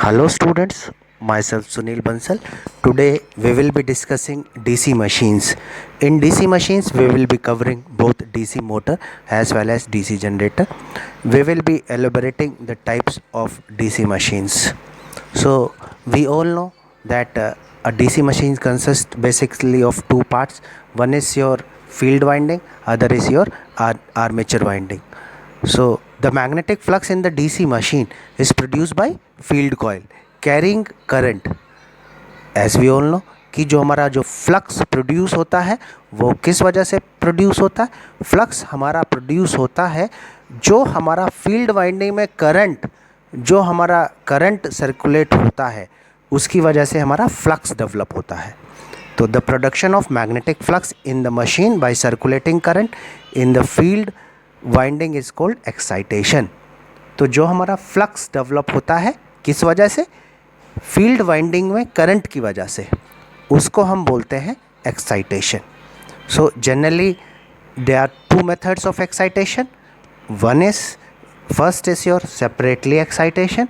Hello students, myself Sunil Bansal. Today we will be discussing DC machines. In DC machines we will be covering both DC motor as well as DC generator. We will be elaborating the types of DC machines. So we all know that a DC machine consists basically of two parts. One is your field winding, other is your armature winding. So the magnetic flux in the DC machine is produced by field coil carrying current. As we all know कि जो हमारा जो flux produce होता है वो किस वजह से प्रोड्यूस होता है. फ्लक्स हमारा प्रोड्यूस होता है जो हमारा फील्ड वाइंडिंग में करंट, जो हमारा करंट सर्कुलेट होता है उसकी वजह से हमारा फ्लक्स डेवलप होता है. तो the production of magnetic flux in the machine by circulating current in the field winding is called excitation. तो जो हमारा फ्लक्स डेवलप होता है किस वजह से, फील्ड वाइंडिंग में करंट की वजह से, उसको हम बोलते हैं excitation. So generally there are two methods of excitation. One is first is your separately excitation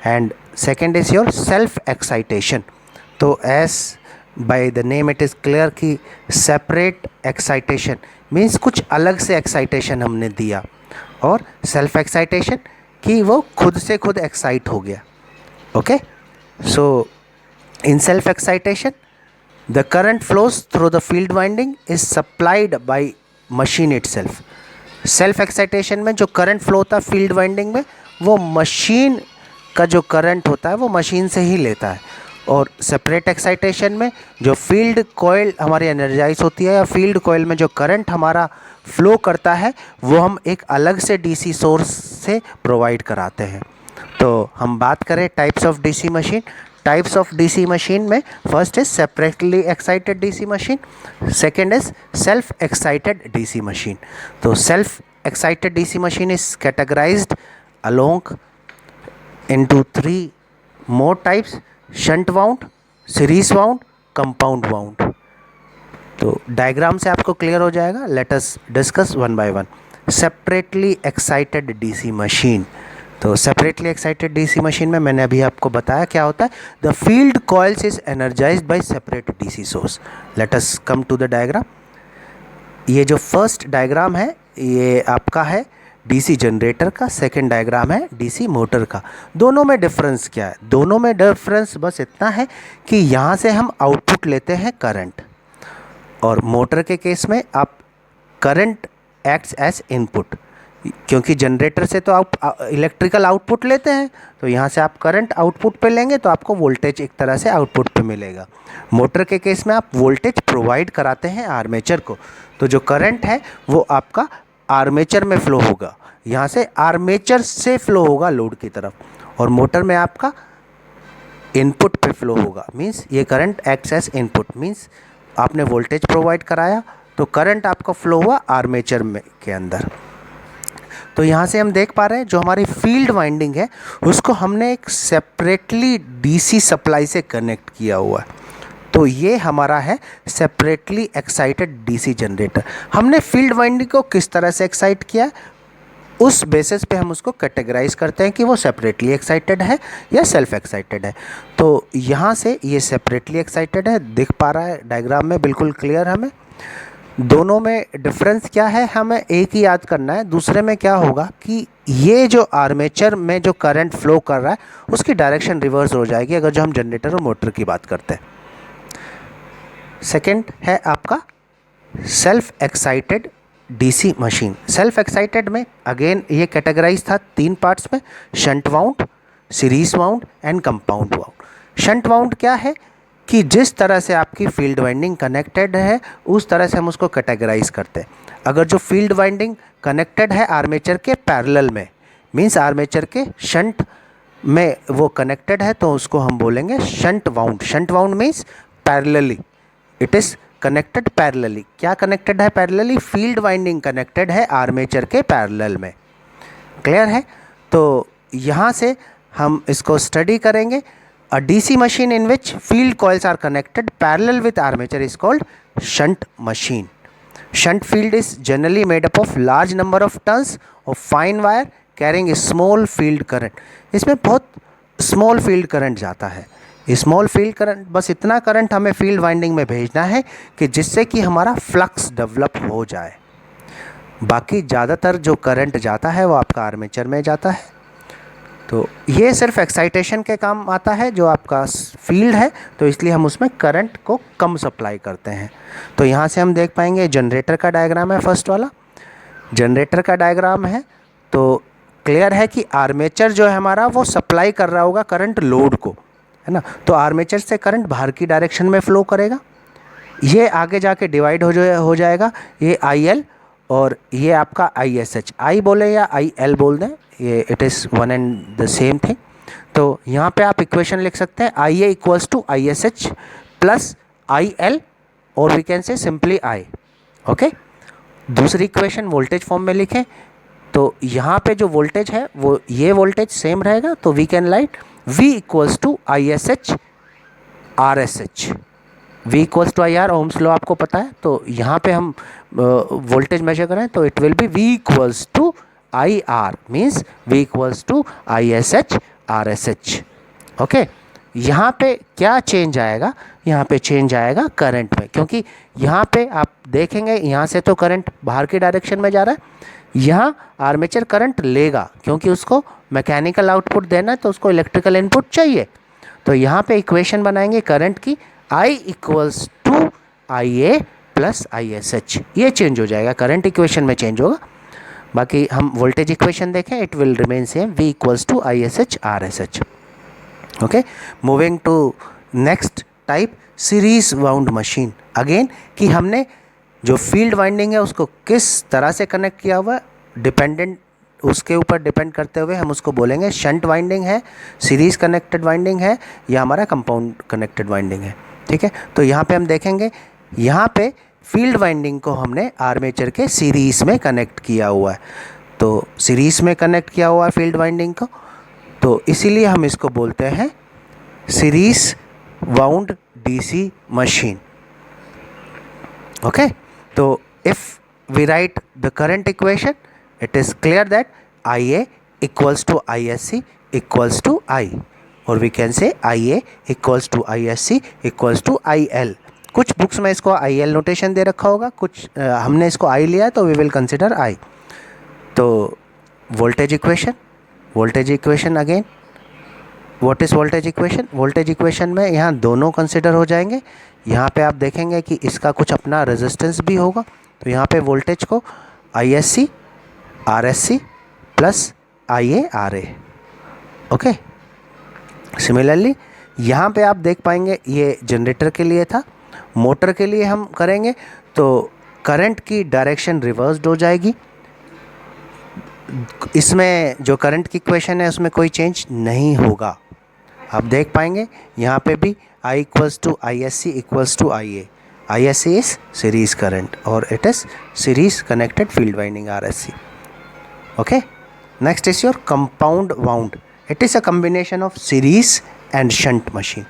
and second is your self excitation. तो as by the name it is clear कि सेपरेट एक्साइटेशन मीन्स कुछ अलग से excitation हमने दिया, और self excitation कि वो खुद से खुद एक्साइट हो गया. Okay, so in self excitation the current flows through the field winding is supplied by machine itself. Self excitation में जो करंट फ्लो होता है फील्ड वाइंडिंग में, वो मशीन का जो करंट होता है वो मशीन से ही लेता है. और सेपरेट एक्साइटेशन में जो फील्ड कॉइल हमारी एनर्जाइज होती है या फील्ड कॉइल में जो करंट हमारा फ्लो करता है वो हम एक अलग से डीसी सोर्स से प्रोवाइड कराते हैं. तो हम बात करें types of DC machine. Types of DC machine में first is separately excited DC machine, second is self excited DC machine. तो self excited DC machine is categorised along into three more types: shunt wound, series wound, compound wound. तो diagram से आपको clear हो जाएगा. Let us discuss one by one. Separately excited DC machine. तो separately excited DC machine में मैंने अभी आपको बताया क्या होता है. The field coils is energized by separate DC source. Let us come to the diagram. ये जो फर्स्ट डायग्राम है ये आपका है डीसी जनरेटर का, सेकंड डायग्राम है डीसी मोटर का. दोनों में डिफरेंस क्या है? दोनों में डिफरेंस बस इतना है कि यहाँ से हम आउटपुट लेते हैं करंट, और मोटर के केस में आप करंट एक्ट्स एज इनपुट. क्योंकि जनरेटर से तो आप इलेक्ट्रिकल आउटपुट लेते हैं, तो यहाँ से आप करंट आउटपुट पे लेंगे तो आपको वोल्टेज एक तरह से आउटपुट पे मिलेगा. मोटर के केस में आप वोल्टेज प्रोवाइड कराते हैं आर्मेचर को, तो जो करंट है वो आपका आर्मेचर में फ्लो होगा, यहाँ से आर्मेचर से फ्लो होगा लोड की तरफ, और मोटर में आपका इनपुट पे फ्लो होगा. मींस ये current acts as input, means आपने वोल्टेज प्रोवाइड कराया तो करंट आपका फ्लो हुआ आर्मेचर में के अंदर. तो यहाँ से हम देख पा रहे हैं जो हमारी फील्ड वाइंडिंग है उसको हमने एक सेपरेटली डीसी सप्लाई से कनेक्ट किया हुआ है. तो ये हमारा है सेपरेटली एक्साइटेड डीसी जनरेटर. हमने फील्ड वाइंडिंग को किस तरह से एक्साइट किया, उस बेसिस पे हम उसको कैटेगराइज करते हैं कि वो सेपरेटली एक्साइटेड है या सेल्फ एक्साइटेड है. तो यहाँ से ये सेपरेटली एक्साइटेड है, दिख पा रहा है डायग्राम में, बिल्कुल क्लियर. हमें दोनों में डिफरेंस क्या है हमें एक ही याद करना है. दूसरे में क्या होगा कि ये जो आर्मेचर में जो करंट फ्लो कर रहा है उसकी डायरेक्शन रिवर्स हो जाएगी अगर जो हम जनरेटर और मोटर की बात करते हैं. सेकेंड है आपका self excited DC machine. Self excited में अगेन ये कैटेगराइज था तीन पार्ट्स में: shunt wound, series wound and compound wound. Shunt wound क्या है कि जिस तरह से आपकी फील्ड वाइंडिंग कनेक्टेड है उस तरह से हम उसको कैटेगराइज करते हैं. अगर जो फील्ड वाइंडिंग कनेक्टेड है आर्मेचर के पैरेलल में, मींस आर्मेचर के शंट में वो कनेक्टेड है, तो उसको हम बोलेंगे shunt wound. Shunt wound means parallelly, it is connected parallelly. क्या कनेक्टेड है पैरेलली? फील्ड वाइंडिंग कनेक्टेड है आर्मेचर के पैरेलल में. क्लियर है? तो यहाँ से हम इसको स्टडी करेंगे. A DC machine in which field coils are connected parallel with armature is called shunt machine. Shunt field is generally made up of large number of turns of fine wire carrying a small field current. इसमें बहुत small field current जाता है। Small field current, बस इतना current हमें field winding में भेजना है कि जिससे कि हमारा फ्लक्स डेवलप हो जाए। बाकी ज़्यादातर जो करंट जाता है वो आपका आर्मेचर में जाता है। तो ये सिर्फ एक्साइटेशन के काम आता है जो आपका फील्ड है, तो इसलिए हम उसमें करंट को कम सप्लाई करते हैं। तो यहाँ से हम देख पाएंगे जनरेटर का डायग्राम है, फर्स्ट वाला जनरेटर का डायग्राम है। तो क्लियर है कि आर्मेचर जो है हमारा वो सप्लाई कर रहा होगा करंट लोड को, है ना। तो आर्मेचर से करंट बाहर की डायरेक्शन में फ्लो करेगा, ये आगे जाके डिवाइड हो जाएगा, ये IL और ये आपका ISH, आई बोले या IL बोल दें, ये it is one and the same thing. तो यहाँ पे आप इक्वेशन लिख सकते हैं IA equals to ISH plus IL और we can say simply I, okay. दूसरी इक्वेशन वोल्टेज फॉर्म में लिखें तो यहाँ पे जो वोल्टेज है वो ये वोल्टेज सेम रहेगा, तो we can write V equals to ISH RSH, V equals to IR, Ohm's law आपको पता है। तो यहाँ पे हम वोल्टेज मेजर करें तो it will be V equals to IR means V equals to ISH RSH, okay. यहाँ पे क्या चेंज आएगा, यहाँ पे चेंज आएगा करंट में, क्योंकि यहाँ पे आप देखेंगे यहाँ से तो करंट बाहर की डायरेक्शन में जा रहा है, यहाँ आर्मेचर करंट लेगा क्योंकि उसको मैकेनिकल आउटपुट देना है तो उसको इलेक्ट्रिकल इनपुट चाहिए। तो यहाँ पे इक्वेशन बनाएंगे करंट की, I equals to IA plus ISH, ये चेंज हो जाएगा, करंट इक्वेशन में चेंज होगा। बाकी हम वोल्टेज इक्वेशन देखें, it will remain same, V equals to ISH RSH, okay. Moving to next type, series wound machine. Again कि हमने जो फील्ड वाइंडिंग है उसको किस तरह से कनेक्ट किया हुआ है, डिपेंडेंट उसके ऊपर डिपेंड करते हुए हम उसको बोलेंगे शंट वाइंडिंग है, सीरीज़ कनेक्टेड वाइंडिंग है या हमारा कंपाउंड कनेक्टेड वाइंडिंग है, ठीक है। तो यहाँ पे हम देखेंगे, यहाँ पे फील्ड वाइंडिंग को हमने आर्मेचर के सीरीज़ में कनेक्ट किया हुआ है, तो सीरीज़ में कनेक्ट किया हुआ है फील्ड वाइंडिंग को, तो इसीलिए हम इसको बोलते हैं series wound DC machine, okay. तो if we write the current equation, it is clear that IA equals to ISC equals to I, और we can say IA equals to ISC equals to IL। कुछ books में इसको IL notation दे रखा होगा, कुछ हमने इसको I लिया है तो we will consider I। तो voltage equation again, what is voltage equation, voltage equation में यहाँ दोनों कंसिडर हो जाएंगे। यहाँ पे आप देखेंगे कि इसका कुछ अपना रेजिस्टेंस भी होगा, तो यहाँ पे वोल्टेज को ISC RSC plus IA RA, okay. Similarly यहाँ पे आप देख पाएंगे ये जनरेटर के लिए था, मोटर के लिए हम करेंगे तो करंट की डायरेक्शन रिवर्स्ड हो जाएगी, इसमें जो करंट की इक्वेशन है उसमें कोई चेंज नहीं होगा। आप देख पाएंगे यहाँ पे भी I equals to ISC equals to IA, ISC is series current और it is series connected field winding RSC, okay. Next is your compound wound, it is a combination of series and shunt machine।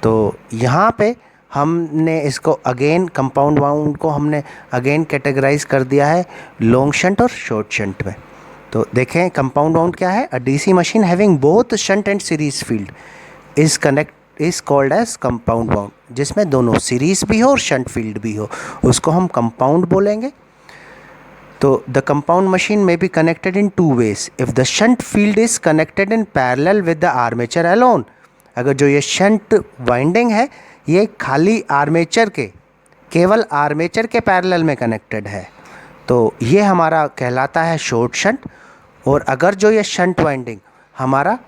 तो यहाँ पे हमने इसको again compound wound को हमने again categorise कर दिया है लॉन्ग शंट और शॉर्ट शंट में। तो देखें कंपाउंड वाउंड क्या है, a DC machine having both shunt and series field is called as compound wound, जिसमें दोनों सीरीज भी हो और शंट फील्ड भी हो, उसको हम कंपाउंड बोलेंगे। तो द कंपाउंड मशीन में be connected in two ways, if the shunt field is connected in parallel with the armature alone. अगर जो ये शंट वाइंडिंग है ये खाली आर्मेचर के, केवल आर्मेचर के पैरेलल में कनेक्टेड है तो ये हमारा कहलाता है शॉर्ट शंट। और अगर जो ये शंट वाइंडिंग हमारा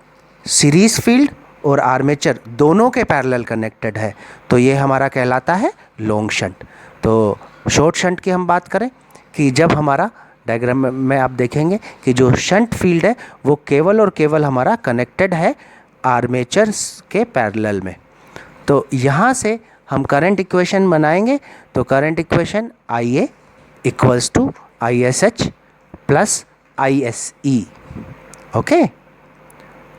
सीरीज़ फील्ड और आर्मेचर दोनों के पैरेलल कनेक्टेड है तो ये हमारा कहलाता है लॉन्ग शंट। तो शॉर्ट शंट की हम बात करें कि जब हमारा डायग्राम में आप देखेंगे कि जो शंट फील्ड है वो केवल और केवल हमारा कनेक्टेड है आर्मेचर के पैरेलल में। तो यहाँ से हम करंट इक्वेशन बनाएंगे, तो current equation IA equals to ISH plus ISE, okay.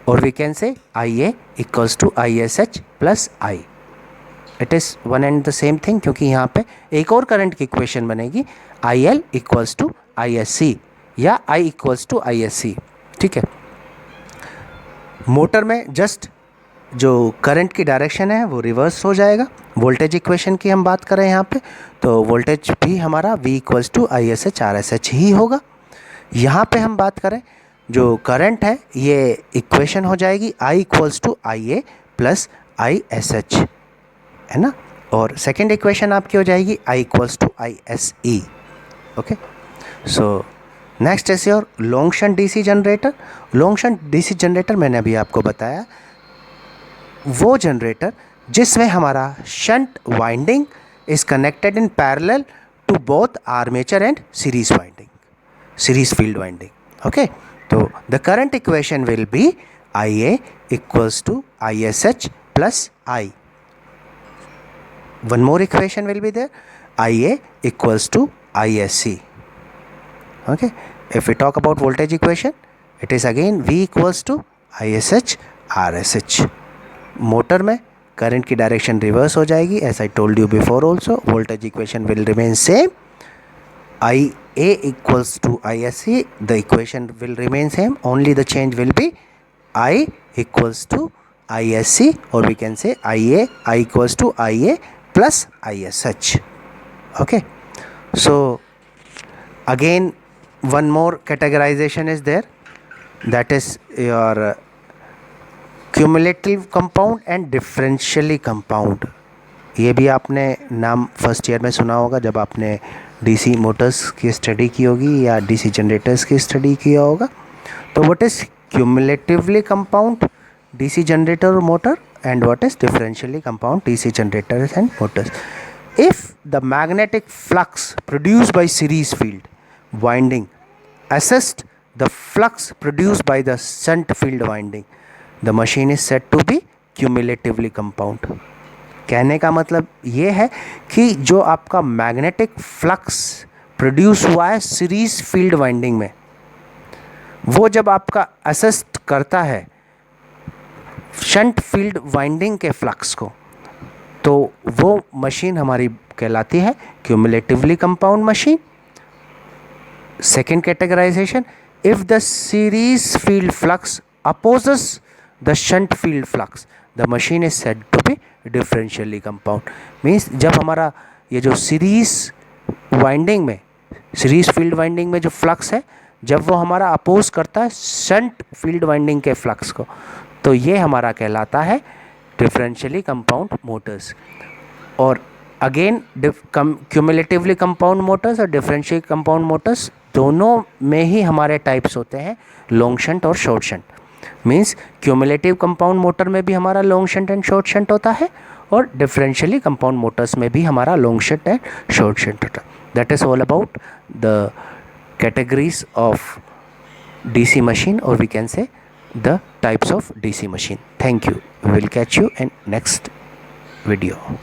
और we can say IA equals to ISH plus I, it is one and the same thing, क्योंकि यहाँ पे एक और करंट की इक्वेशन बनेगी IL इक्वल्स टू ISC या I equals to ISC, ठीक है। मोटर में जस्ट जो करंट की डायरेक्शन है वो रिवर्स हो जाएगा। वोल्टेज इक्वेशन की हम बात करें यहाँ पे, तो वोल्टेज भी हमारा V equals to I S H R S H ही होगा। यहाँ पे हम बात करें जो करंट है, ये इक्वेशन हो जाएगी I equals to I A plus I S H, है ना। और सेकेंड इक्वेशन आपकी हो जाएगी I equals to I S E. Okay, so next is your long shunt DC generator. Long shunt DC generator मैंने अभी आपको बताया, वो जनरेटर जिसमें हमारा shunt winding is connected in parallel to both armature and series winding, series field winding. Okay, तो the current equation will be I A equals to I S H plus I. One more equation will be there, I A equals to I S C. Okay, if we talk about voltage equation, it is again V equals to ISH RSH. Motor में current की direction reverse हो जाएगी, as I told you before also. Voltage equation will remain same. IA equals to ISC, the equation will remain same. Only the change will be I equals to ISC, or we can say IA, I equals to IA plus ISH. Okay, so again one more categorization is there, that is your cumulative compound and differentially compound. ये भी आपने नाम first year में सुना होगा जब आपने DC Motors की स्टडी की होगी या डीसी जनरेटर्स की स्टडी किया होगा। तो what is cumulatively compound DC generator और motor, and what is differentially compound DC generators and motors. If the magnetic flux produced by series field winding assist the flux produced by the shunt field winding, the machine is said to be cumulatively compound. कहने का मतलब ये है कि जो आपका magnetic flux produce हुआ है सीरीज फील्ड वाइंडिंग में, वो जब आपका असिस्ट करता है शंट फील्ड वाइंडिंग के फ्लक्स को, तो वो मशीन हमारी कहलाती है cumulatively compound machine. Second categorization, if the series field flux opposes the shunt field flux, the machine is said to be differentially compound. Means जब हमारा ये जो सीरीज वाइंडिंग में, सीरीज फील्ड वाइंडिंग में जो फ्लक्स है, जब वो हमारा अपोज करता है शंट फील्ड वाइंडिंग के फ्लक्स को, तो ये हमारा कहलाता है डिफरेंशियली कंपाउंड मोटर्स। और अगेन क्यूमुलेटिवली कंपाउंड मोटर्स और डिफरेंशियली कंपाउंड मोटर्स दोनों में ही हमारे टाइप्स होते हैं, लॉन्ग शंट और short shunt. Means cumulative compound motor में भी हमारा long shunt and short shunt होता है, और डिफरेंशियली कंपाउंड मोटर्स में भी हमारा long shunt and short shunt होता है। That is all about the categories of DC machine, or we can say the types of DC machine. Thank you. We will catch you in next video.